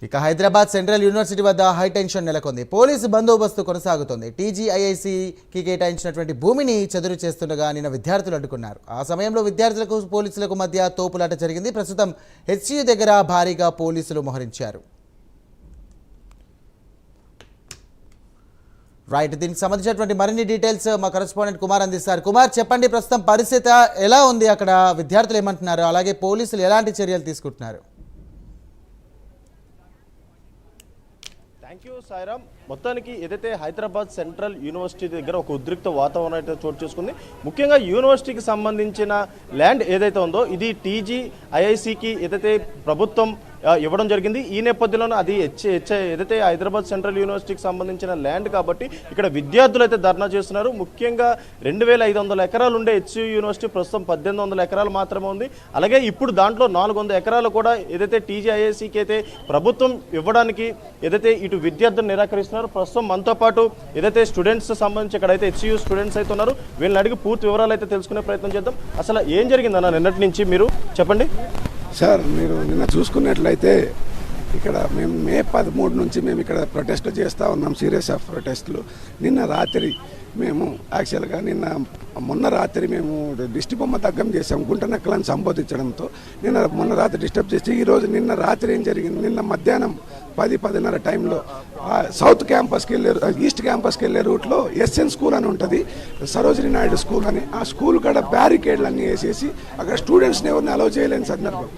ఇక Hyderabad central university వద్ద high tension నెలకొంది. పోలీసు బందోబస్తు కొనసాగుతోంది. టీజీఐఐసీకి కేటాయించినటువంటి భూమిని చెదురు చేస్తుండగా నిన్న విద్యార్థులు అడ్డుకున్నారు. ఆ సమయంలో విద్యార్థులకు పోలీసులకు మధ్య తోపులాట జరిగింది. ప్రస్తుతం హెచ్యూ దగ్గర భారీగా పోలీసులు మోహరించారు. రైట్, దీనికి సంబంధించినటువంటి మరిన్ని డీటెయిల్స్ మా కరెస్పాండెంట్ కుమార్ అందిస్తారు. కుమార్, చెప్పండి, ప్రస్తుతం పరిస్థితి ఎలా ఉంది అక్కడ? విద్యార్థులు ఏమంటున్నారు, అలాగే పోలీసులు ఎలాంటి చర్యలు తీసుకుంటున్నారు? Thank you Sairam. మొత్తానికి ఏదైతే హైదరాబాద్ సెంట్రల్ యూనివర్సిటీ దగ్గర ఒక ఉద్రిక్త వాతావరణం అయితే చోటు చేసుకుంది. ముఖ్యంగా యూనివర్సిటీకి సంబంధించిన ల్యాండ్ ఏదైతే ఉందో ఇది టీజీఐఐసీకి ఏదైతే ప్రభుత్వం ఇవ్వడం జరిగింది. ఈ నేపథ్యంలో అది ఏదైతే హైదరాబాద్ సెంట్రల్ యూనివర్సిటీకి సంబంధించిన ల్యాండ్ కాబట్టి ఇక్కడ విద్యార్థులు అయితే ధర్నా చేస్తున్నారు. ముఖ్యంగా 2500 ఎకరాలు ఉండే హెచ్యూ యూనివర్సిటీ ప్రస్తుతం 1800 ఎకరాలు మాత్రమే ఉంది. అలాగే ఇప్పుడు దాంట్లో 400 ఎకరాలు కూడా ఏదైతే టీజీఐఐసీకి అయితే ప్రభుత్వం ఇవ్వడానికి ఏదైతే ఇటు విద్యార్థులు నిరాకరిస్తున్నారు. ప్రస్తుతం మనతో పాటు ఏదైతే స్టూడెంట్స్ సంబంధించి ఇక్కడైతే హెచ్యూ స్టూడెంట్స్ అయితే ఉన్నారు. వీళ్ళని అడిగి పూర్తి వివరాలు అయితే తెలుసుకునే ప్రయత్నం చేద్దాం. అసలు ఏం జరిగిందన్న నిన్నటి నుంచి మీరు చెప్పండి. సార్, మీరు నిన్న చూసుకున్నట్లయితే ఇక్కడ మేము మే 13 నుంచి మేము ఇక్కడ ప్రొటెస్ట్ చేస్తూ ఉన్నాం, సీరియస్ ఆఫ్ ప్రొటెస్ట్లు. నిన్న రాత్రి మేము యాక్చువల్గా మొన్న రాత్రి మేము దిష్టి బొమ్మ తగ్గం చేసాం గుంటనక్కలను సంబోధించడంతో. మొన్న రాత్రి డిస్టర్బ్ చేసి ఈరోజు నిన్న రాత్రి ఏం జరిగింది, నిన్న మధ్యాహ్నం 10-10:30 టైంలో సౌత్ క్యాంపస్కి వెళ్ళే ఈస్ట్ క్యాంపస్కి వెళ్ళే రూట్లో ఎస్ఎన్ స్కూల్ అని ఉంటుంది, సరోజినీ నాయుడు స్కూల్ అని. ఆ స్కూల్ కాడ బ్యారికేడ్లు అన్నీ వేసేసి అక్కడ స్టూడెంట్స్ని ఎవరిని అలౌ చేయలేని సందర్భం.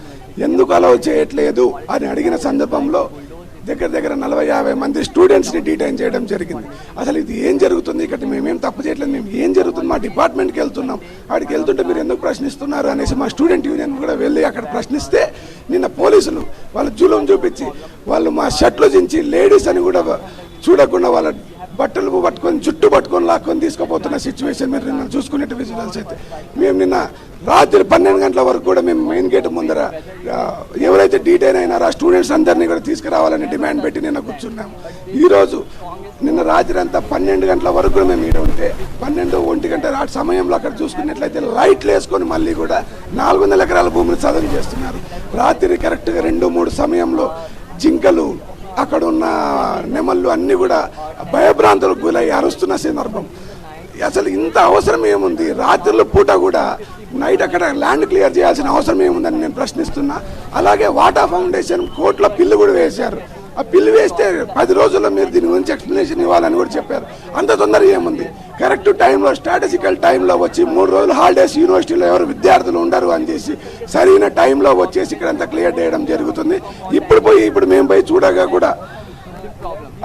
ఎందుకు అలౌ చేయట్లేదు అని అడిగిన సందర్భంలో దగ్గర 40-50 మంది స్టూడెంట్స్ని డిటైన్ చేయడం జరిగింది. అసలు ఇది ఏం జరుగుతుంది ఇక్కడ? మేమేం తప్పు చేయట్లేదు, మేము ఏం జరుగుతుంది, మా డిపార్ట్మెంట్కి వెళ్తున్నాం, అక్కడికి వెళ్తుంటే మీరు ఎందుకు ప్రశ్నిస్తున్నారు అనేసి మా స్టూడెంట్ యూనియన్ కూడా వెళ్ళి అక్కడ ప్రశ్నిస్తే నిన్న పోలీసులు వాళ్ళు జూలం చూపించి వాళ్ళు మా షర్ట్లు చించి లేడీస్ అని కూడా చూడకుండా వాళ్ళ బట్టలు పట్టుకొని జుట్టు పట్టుకొని లాక్కొని తీసుకుపోతున్న సిచ్యువేషన్ మీరు నిన్న చూసుకునేట్టు విజువల్స్ అయితే. మేము నిన్న రాత్రి 12 గంటల వరకు కూడా మేము మెయిన్ గేట్ ముందర ఎవరైతే డీటైన్ అయినారో ఆ స్టూడెంట్స్ అందరినీ కూడా తీసుకురావాలని డిమాండ్ పెట్టి నిన్న కూర్చున్నాము. ఈరోజు నిన్న రాత్రి అంతా 12 గంటల వరకు కూడా మేము ఇక్కడ ఉంటే 12-1 గంట ఆ సమయంలో అక్కడ చూసుకున్నట్లయితే లైట్లు వేసుకొని మళ్ళీ కూడా 400 ఎకరాల భూమిని చదువు చేస్తున్నారు. రాత్రి కరెక్ట్గా 2-3 సమయంలో జింకలు అక్కడ ఉన్న నెమళ్ళు అన్నీ కూడా భయభ్రాంతులకు గురై అరుస్తున్న సందర్భం. అసలు ఇంత అవసరం ఏముంది? రాత్రుల పూట కూడా నైట్ అక్కడ ల్యాండ్ క్లియర్ చేయాల్సిన అవసరం ఏముందని నేను ప్రశ్నిస్తున్నా. అలాగే వాటా ఫౌండేషన్ కోర్టులో పిల్లు కూడా వేశారు. ఆ పిల్లు వేస్తే 10 రోజుల్లో మీరు దీని గురించి ఎక్స్ప్లెనేషన్ ఇవ్వాలని కూడా చెప్పారు. అంత తొందర ఏముంది? కరెక్ట్ టైంలో స్ట్రాటజికల్ టైంలో వచ్చి 3 రోజులు హాలిడేస్ యూనివర్సిటీలో ఎవరు విద్యార్థులు ఉండరు అని చేసి సరైన టైంలో వచ్చేసి ఇక్కడ అంతా క్లియర్ చేయడం జరుగుతుంది. ఇప్పుడు మేము పోయి చూడగా కూడా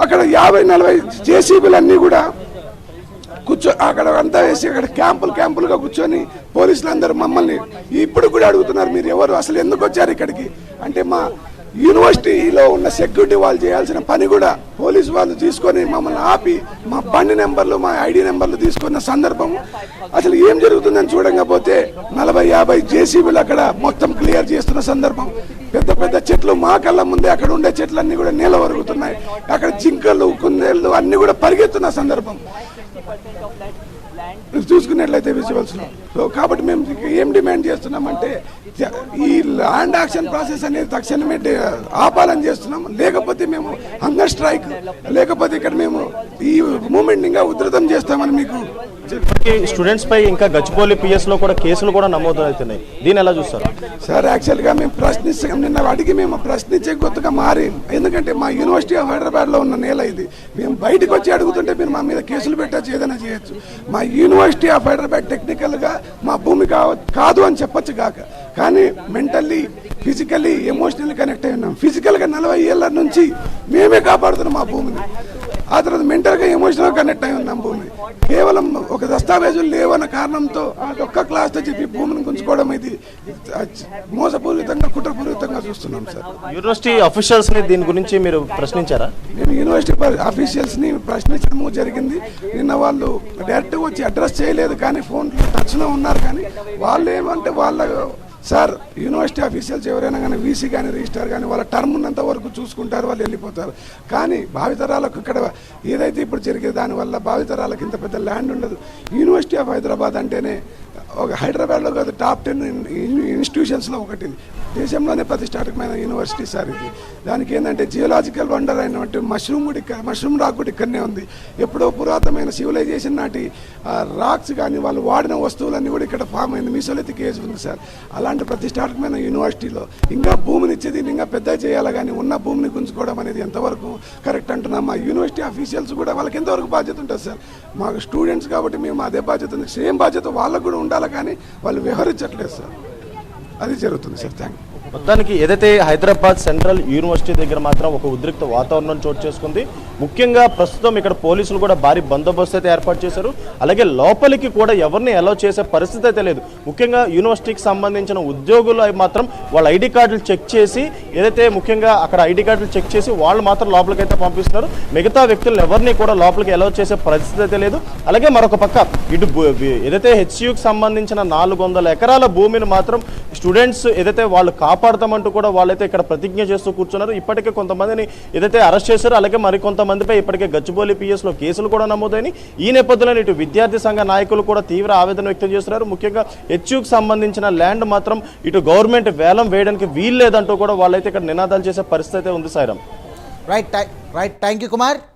అక్కడ 50-40 జేసీబీలు అన్నీ కూడా అక్కడ అంతా వేసి అక్కడ క్యాంపులుగా కూర్చొని పోలీసులు అందరూ మమ్మల్ని ఇప్పుడు కూడా అడుగుతున్నారు, మీరు ఎవరు, అసలు ఎందుకు వచ్చారు ఇక్కడికి అంటే. మా యూనివర్సిటీలో ఉన్న సెక్యూరిటీ వాళ్ళు చేయాల్సిన పని కూడా పోలీసు వాళ్ళు తీసుకొని మమ్మల్ని ఆపి మా బండి నెంబర్లు మా ఐడి నెంబర్లు తీసుకున్న సందర్భం. అసలు ఏం జరుగుతుందని చూడకపోతే 40-50 జేసీబీలు అక్కడ మొత్తం క్లియర్ చేస్తున్న సందర్భం. పెద్ద చెట్లు మా కళ్ళ ముందే అక్కడ ఉండే చెట్లన్నీ కూడా నేల వరుగుతున్నాయి. అక్కడ జింకలు కుందేళ్ళు అన్ని కూడా పరిగెత్తున్న సందర్భం చూసుకున్నట్లయితే విజువల్స్ లో. సో కాబట్టి మేము ఏం డిమాండ్ చేస్తున్నామంటే ఈ ల్యాండ్ యాక్షన్ ప్రాసెస్ అనేది తక్షణమే ఆపాలని చేస్తున్నాం. లేకపోతే మేము హంగర్ స్ట్రైక్, లేకపోతే ఇక్కడ మేము ఈ మూమెంట్ ఇంకా ఉధృతం చేస్తామని మీకు. స్టూడెంట్స్ పై ఇంకా గచ్చిబౌలి పిఎస్ లో కూడా కేసులు కూడా నమోదు అవుతున్నాయి. దీన్ని ఎలా చూస్తారు సార్? యాక్చువల్ గా మేము నిన్న అడిగి మేము ప్రశ్నించే కొత్తగా మారి, ఎందుకంటే మా యూనివర్సిటీ ఆఫ్ హైదరాబాద్ లో ఉన్న నేల ఇది. మేము బయటకు వచ్చి అడుగుతుంటే మీరు మా మీద కేసులు పెట్టచ్చు, ఏదైనా చేయొచ్చు. మా యూనివర్సిటీ ఆఫ్ హైదరాబాద్ టెక్నికల్ గా మా భూమి కాదు అని చెప్పొచ్చు కాక, కానీ మెంటల్లీ ఫిజికల్లీ ఎమోషనల్లీ కనెక్ట్ అయి ఉన్నాం. ఫిజికల్ గా 40 ఏళ్ల నుంచి మేమే కాపాడుతున్నాం మా భూమిని. ఆ తర్వాత మెంటల్గా ఎమోషనల్గా కనెక్ట్ అయి ఉన్నాం. భూమి కేవలం ఒక దస్తావేజులు లేవన్న కారణంతో ఒక్క క్లాస్తో చెప్పి భూమిని గుంజుకోవడం ఇది మోసపూరితంగా కుట్రపూరితంగా చూస్తున్నాం సార్. యూనివర్సిటీ అఫీషియల్స్ ని దీని గురించి మీరు ప్రశ్నించారా? మేము యూనివర్సిటీ అఫీషియల్స్ ని ప్రశ్నించడము జరిగింది. నిన్న వాళ్ళు డైరెక్ట్గా వచ్చి అడ్రస్ చేయలేదు, కానీ ఫోన్ టచ్లో ఉన్నారు. కానీ వాళ్ళు ఏమంటే సార్, యూనివర్సిటీ ఆఫీషియల్స్ ఎవరైనా కానీ వీసీ కానీ రిజిస్ట్రార్ కానీ వాళ్ళ టర్మ్ ఉన్నంత వరకు చూసుకుంటారు, వాళ్ళు వెళ్ళిపోతారు. కానీ భావితరాలకు ఇక్కడ ఏదైతే ఇప్పుడు జరిగే దానివల్ల భావితరాలకు ఇంత పెద్ద ల్యాండ్ ఉండదు. యూనివర్సిటీ ఆఫ్ హైదరాబాద్ అంటేనే ఒక హైదరాబాద్లో కాదు టాప్ 10 ఇన్స్టిట్యూషన్స్లో ఒకటి. దేశంలోనే ప్రతిష్టాత్మకమైన యూనివర్సిటీ సార్ ఇది. దానికి ఏంటంటే జియోలాజికల్ వండర్ అయినటువంటి మష్రూమ్ రాక్ కూడా ఇక్కడనే ఉంది. ఎప్పుడో పురాతనమైన సివిలైజేషన్ నాటి రాక్స్ కానీ వాళ్ళు వాడిన వస్తువులన్నీ కూడా ఇక్కడ ఫామ్ అయింది. మీసోలిథిక్ ఏజ్ ఉంది సార్. అలాంటి ప్రతిష్టాత్మకమైన యూనివర్సిటీలో ఇంకా భూమిని ఇచ్చేది ఇంకా పెద్ద చేయాలి, కానీ ఉన్న భూమిని గుంజుకోవడం అనేది ఎంతవరకు కరెక్ట్ అంటున్నాం. మా యూనివర్సిటీ ఆఫీషియల్స్ కూడా వాళ్ళకి ఎంతవరకు బాధ్యత ఉంటుంది సార్. మాకు స్టూడెంట్స్ కాబట్టి మేము అదే బాధ్యత ఉంది, సేమ్ బాధ్యత వాళ్ళకు కూడా ఉండాలి, కానీ వాళ్ళు వ్యవహరించట్లేదు సార్. అది జరుగుతుంది సార్. Thank you. మొత్తానికి ఏదైతే హైదరాబాద్ సెంట్రల్ యూనివర్సిటీ దగ్గర మాత్రం ఒక ఉద్రిక్త వాతావరణం చోటు చేసుకుంది. ముఖ్యంగా ప్రస్తుతం ఇక్కడ పోలీసులు కూడా భారీ బందోబస్తు అయితే ఏర్పాటు చేశారు. అలాగే లోపలికి కూడా ఎవరిని అలౌ చేసే పరిస్థితి అయితే లేదు. ముఖ్యంగా యూనివర్సిటీకి సంబంధించిన ఉద్యోగులు మాత్రం వాళ్ళ ఐడి కార్డులు చెక్ చేసి, ఏదైతే ముఖ్యంగా అక్కడ ఐడి కార్డులు చెక్ చేసి వాళ్ళు మాత్రం లోపలికి అయితే పంపిస్తున్నారు. మిగతా వ్యక్తులను ఎవరిని కూడా లోపలికి అలౌ చేసే పరిస్థితి అయితే లేదు. అలాగే మరొక పక్క ఇటు ఏదైతే హెచ్యుకి సంబంధించిన 400 ఎకరాల భూమిని మాత్రం స్టూడెంట్స్ ఏదైతే వాళ్ళు కాపాడతామంటూ కూడా వాళ్ళైతే ఇక్కడ ప్రతిజ్ఞ చేస్తూ కూర్చున్నారు. ఇప్పటికే కొంతమందిని ఏదైతే అరెస్ట్ చేశారో, అలాగే మరికొంతమందిపై ఇప్పటికే గచ్చిబౌలి పిఎస్లో కేసులు కూడా నమోదైన ఈ నేపథ్యంలో ఇటు విద్యార్థి సంఘ నాయకులు కూడా తీవ్ర ఆవేదన వ్యక్తం చేస్తున్నారు. ముఖ్యంగా హెచ్యుకి సంబంధించిన ల్యాండ్ మాత్రం ఇటు గవర్నమెంట్ వేలం వేయడానికి వీల్లేదంటూ కూడా వాళ్ళైతే ఇక్కడ నినాదాలు చేసే పరిస్థితి అయితే ఉంది. Sairam. Right thank you Kumar.